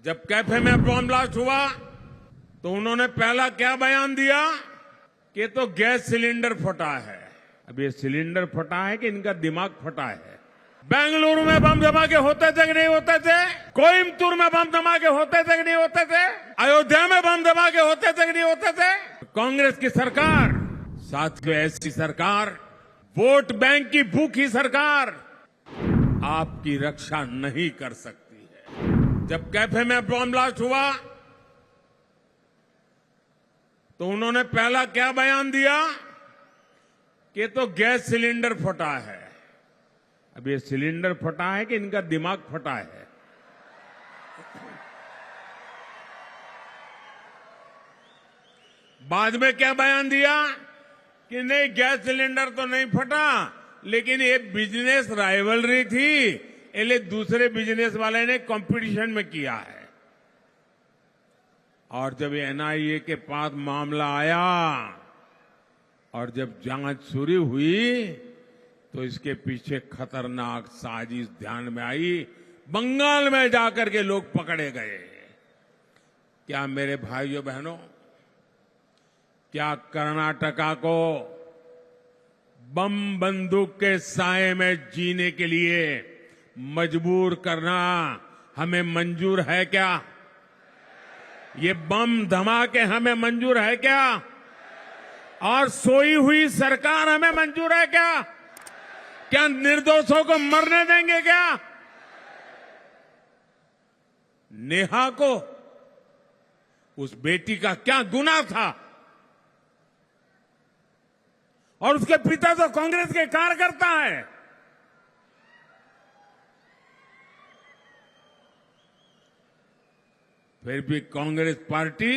जब कैफे में bomb blast हुआ तो उन्होंने पहला क्या बयान दिया कि तो गैस सिलेंडर फटा है। अब ये सिलेंडर फटा है कि इनका दिमाग फटा है। बेंगलुरु में बम धमाके होते थे कि नहीं होते थे? कोयम्बतूर में बम धमाके होते थे कि नहीं होते थे? अयोध्या में बम धमाके होते थे कि नहीं होते थे? कांग्रेस की सरकार, साथियों, ऐसी सरकार, वोट बैंक की भूखी सरकार आपकी रक्षा नहीं कर सकती है। जब कैफे में बम ब्लास्ट हुआ तो उन्होंने पहला क्या बयान दिया कि तो गैस सिलेंडर फटा है। अब ये सिलेंडर फटा है कि इनका दिमाग फटा है। बाद में क्या बयान दिया कि नहीं, गैस सिलेंडर तो नहीं फटा, लेकिन ये बिजनेस राइवलरी थी, इसलिए दूसरे बिजनेस वाले ने कंपटीशन में किया है। और जब एनआईए के पास मामला आया और जब जांच शुरू हुई तो इसके पीछे खतरनाक साजिश ध्यान में आई। बंगाल में जाकर के लोग पकड़े गए। क्या मेरे भाइयों बहनों, क्या कर्नाटका को बम बंदूक के साए में जीने के लिए मजबूर करना हमें मंजूर है क्या? ये बम धमाके हमें मंजूर है क्या? और सोई हुई सरकार हमें मंजूर है क्या? क्या निर्दोषों को मरने देंगे क्या? नेहा को, उस बेटी का क्या गुनाह था? और उसके पिता तो कांग्रेस के कार्यकर्ता है। फिर भी कांग्रेस पार्टी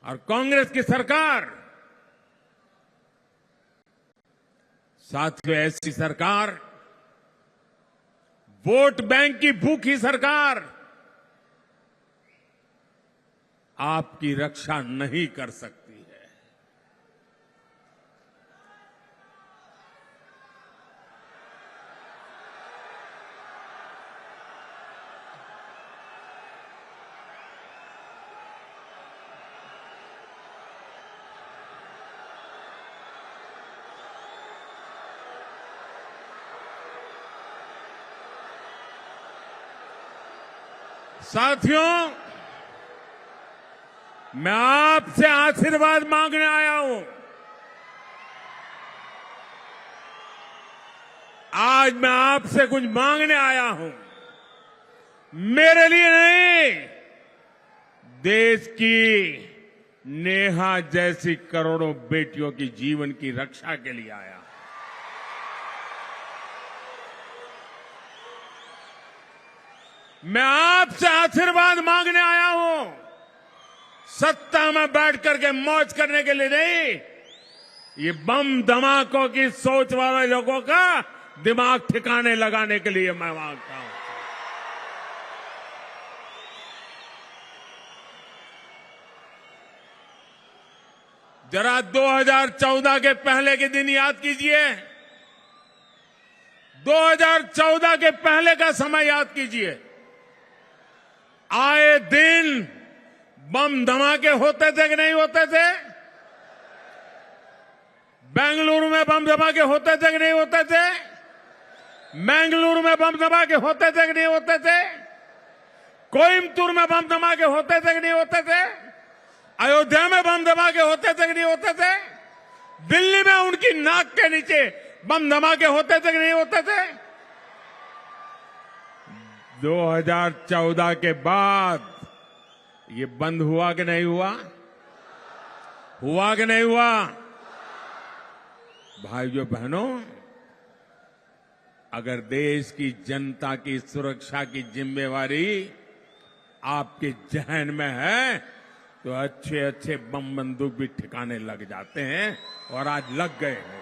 और कांग्रेस की सरकार, साथियों, ऐसी सरकार, वोट बैंक की भूखी सरकार आपकी रक्षा नहीं कर सकती है। साथियों, मैं आपसे आशीर्वाद मांगने आया हूं। आज मैं आपसे कुछ मांगने आया हूं। मेरे लिए नहीं, देश की नेहा जैसी करोड़ों बेटियों की जीवन की रक्षा के लिए आया। मैं आपसे आशीर्वाद मांगने आया हूं, सत्ता में बैठ करके मौज करने के लिए नहीं। ये बम धमाकों की सोच वाले लोगों का दिमाग ठिकाने लगाने के लिए मैं मांगता हूं। जरा 2014 के पहले के दिन याद कीजिए। 2014 के पहले का समय याद कीजिए। आए दिन बम धमाके होते थे कि नहीं होते थे? बेंगलुरु में बम धमाके होते थे कि नहीं होते थे? मंगलुरु में बम धमाके होते थे कि नहीं होते थे? कोयम्बतूर में बम धमाके होते थे कि नहीं होते थे? अयोध्या में बम धमाके होते थे कि नहीं होते थे? दिल्ली में उनकी नाक के नीचे बम धमाके होते थे कि नहीं होते थे? 2014 के बाद ये बंद हुआ कि नहीं हुआ? हुआ कि नहीं हुआ? भाइयों बहनों, अगर देश की जनता की सुरक्षा की जिम्मेवारी आपके जहन में है तो अच्छे अच्छे बम बंदूक भी ठिकाने लग जाते हैं, और आज लग गए हैं।